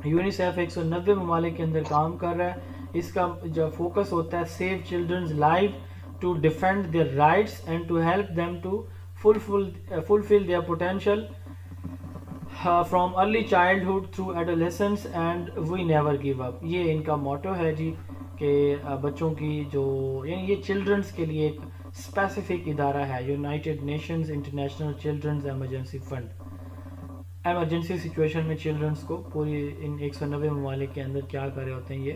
UNICEF 190 ممالک کے اندر کام کر رہا ہے. اس کا جو فوکس ہوتا ہے save children's life to defend their rights and to help them to fulfill their potential from early childhood through adolescence and we never give up. یہ ان کا موٹو ہے جی کہ بچوں کی جو یعنی یہ چلڈرنز کے لیے ایک اسپیسیفک ادارہ ہے United nations international children's emergency fund. Emergency situation میں چلڈرنز کو پوری ان 190 ممالک کے اندر کیا کر رہے ہوتے ہیں, یہ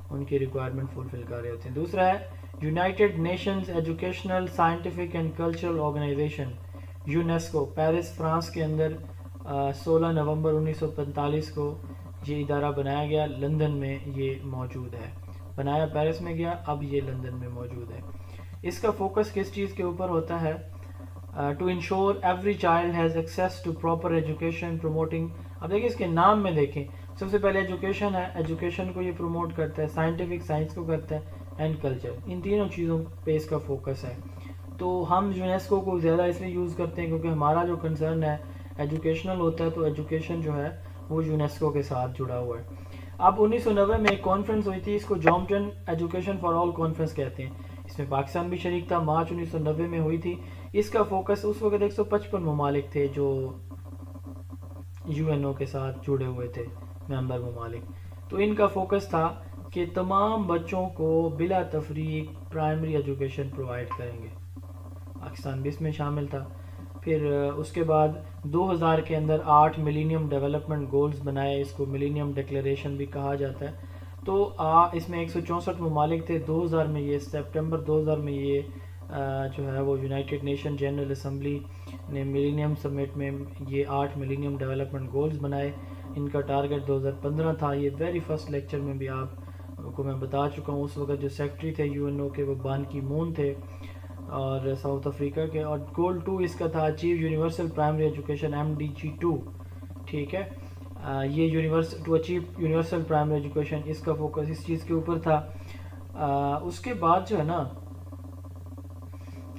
ان کی ریکوائرمنٹ فلفل کر رہے ہوتے ہیں. دوسرا ہے United Nations Educational Scientific and Cultural Organization UNESCO, Paris France کے اندر 16 نومبر 1945 کو یہ ادارہ بنایا گیا. لندن میں یہ موجود ہے, بنایا پیرس میں گیا, اب یہ لندن میں موجود ہے. اس کا فوکس کس چیز کے اوپر ہوتا ہے؟ To ensure every child has access to proper education promoting. اب دیکھیں اس کے نام میں دیکھیں, سب سے پہلے ایجوکیشن ہے, ایجوکیشن کو یہ پروموٹ کرتا ہے, سائنٹیفک سائنس کو کرتا ہے, اینڈ کلچر, ان تینوں چیزوں پہ اس کا فوکس ہے. تو ہم یونیسکو کو زیادہ اس لیے یوز کرتے ہیں کیونکہ ہمارا جو کنسرن ہے ایجوکیشنل ہوتا ہے, تو ایجوکیشن جو ہے وہ یونیسکو کے ساتھ جڑا ہوا ہے. اب 1990 میں ایک کانفرنس ہوئی تھی, اس کو جامپٹن ایجوکیشن فار آل کانفرنس کہتے ہیں. اس میں پاکستان بھی شریک تھا, مارچ 1990 میں ہوئی تھی. اس کا فوکس اس وقت 155 ممالک تھے جو یو این او کے ساتھ جڑے ہوئے تھے, ممبر ممالک. تو ان کا فوکس تھا کہ تمام بچوں کو بلا تفریق پرائمری ایجوکیشن پرووائڈ کریں گے. پاکستان بھی اس میں شامل تھا. پھر اس کے بعد 2000 کے اندر 8 ملینیم ڈیولپمنٹ گولز بنائے, اس کو ملینیم ڈکلیریشن بھی کہا جاتا ہے. تو اس میں 164 ممالک تھے. 2000 میں یہ سپٹمبر 2000 میں یہ جو ہے وہ یونائٹڈ نیشن جنرل اسمبلی نے ملینیم سمٹ میں یہ 8 ملینیم ڈیولپمنٹ گولز بنائے. ان کا ٹارگٹ 2015 تھا. یہ ویری فرسٹ لیکچر میں بھی آپ کو میں بتا چکا ہوں. اس وقت جو سیکرٹری تھے یو این او کے وہ بان کی مون تھے اور ساؤتھ افریقہ کے. اور گول 2 اس کا تھا achieve universal primary education MDG 2. ٹھیک ہے, یہ to achieve universal primary education, اس کا فوکس اس چیز کے اوپر تھا. اس کے بعد جو ہے نا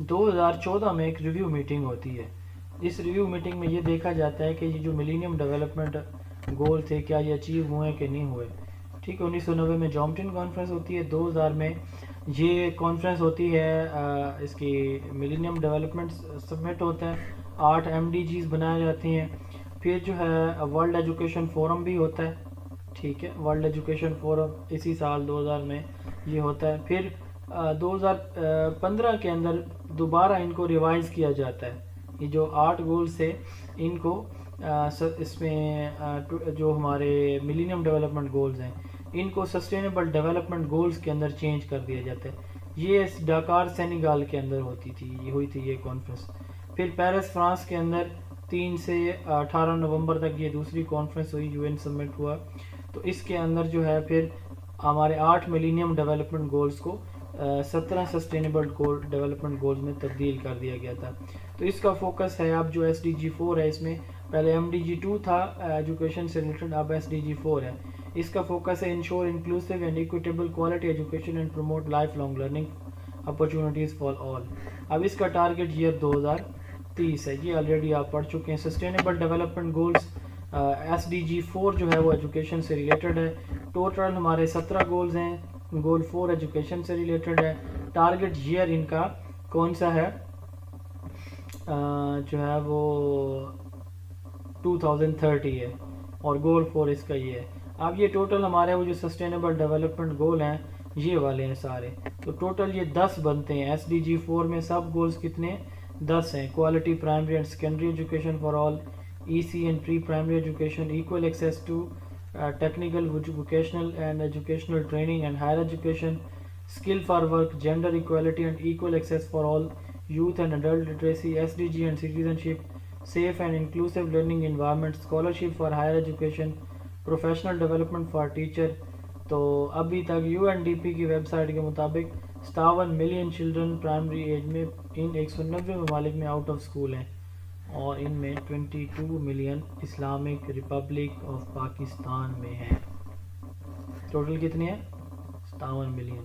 2014 میں ایک ریویو میٹنگ ہوتی ہے. اس ریویو میٹنگ میں یہ دیکھا جاتا ہے کہ یہ جو ملینیم ڈیولپمنٹ گول تھے کیا یہ اچیو ہوئے کہ نہیں ہوئے. ٹھیک ہے, 1990 میں جامپٹن کانفرنس ہوتی ہے. 2000 میں یہ کانفرنس ہوتی ہے, اس کی ملینیم ڈیولپمنٹ سبمٹ ہوتا ہے, 8 MDGs بنائے جاتی ہیں. پھر جو ہے ورلڈ ایجوکیشن فورم بھی ہوتا ہے. ٹھیک ہے, ورلڈ ایجوکیشن فورم اسی سال 2000 میں یہ ہوتا ہے. پھر 2015 کے اندر دوبارہ ان کو ریوائز کیا جاتا ہے. یہ جو 8 گولز تھے ان کو اس میں جو ہمارے ملینیم ڈیولپمنٹ گولز ہیں ان کو سسٹینیبل ڈیولپمنٹ گولز کے اندر چینج کر دیا جاتا ہے. یہ ڈاکار سینیگال کے اندر ہوئی تھی یہ کانفرنس. پھر پیرس فرانس کے اندر 3 سے 18 نومبر تک یہ دوسری کانفرنس ہوئی, UN سمٹ ہوا. تو اس کے اندر جو ہے پھر ہمارے 8 ملینیم ڈیولپمنٹ گولز کو 17 سسٹینیبل ڈیولپمنٹ گولز میں تبدیل کر دیا گیا تھا. تو اس کا فوکس ہے اب جو SDG 4 ہے, اس میں پہلے MDG 2 تھا ایجوکیشن سے ریلیٹڈ, اب SDG 4 ہے. اس کا فوکس ہے ensure inclusive and equitable quality education and promote life long learning opportunities for all. اب اس کا ٹارگٹ ایئر 2030 ہے, یہ آلریڈی آپ پڑھ چکے ہیں. سسٹینیبل ڈیولپمنٹ گولز SDG 4 جو ہے وہ ایجوکیشن سے ریلیٹڈ ہے. ٹوٹل ہمارے 17 گولز ہیں. گول 4 ایجوکیشن سے ریلیٹڈ ہے. ٹارگٹ ایئر ان کا کون سا ہے جو ہے وہ 2030 ہے, اور گول 4 اس کا یہ ہے. اب یہ ٹوٹل ہمارے وہ جو سسٹینیبل ڈیولپمنٹ گول ہیں یہ والے ہیں سارے, تو ٹوٹل یہ 10 بنتے ہیں. SDG 4 میں سب گولز کتنے 10 ہیں. Quality primary and secondary education for all, EC and pre primary education, equal access to technical vocational and educational training and higher education, skill for work, gender equality and equal access for all, youth and adult literacy, SDG and citizenship, safe and inclusive learning environment, scholarship for higher education, professional development for teacher. تو ابھی تک UNDP کی web site کے مطابق 57 million children primary age میں ان 190 ممالک میں out of school ہیں, اور ان میں 22 million Islamic republic of Pakistan میں ہیں. ٹوٹل کتنے ہیں 57 ملین.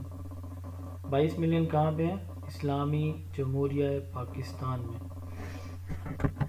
22 ملین کہاں پہ ہیں؟ اسلامی جمہوریہ پاکستان میں.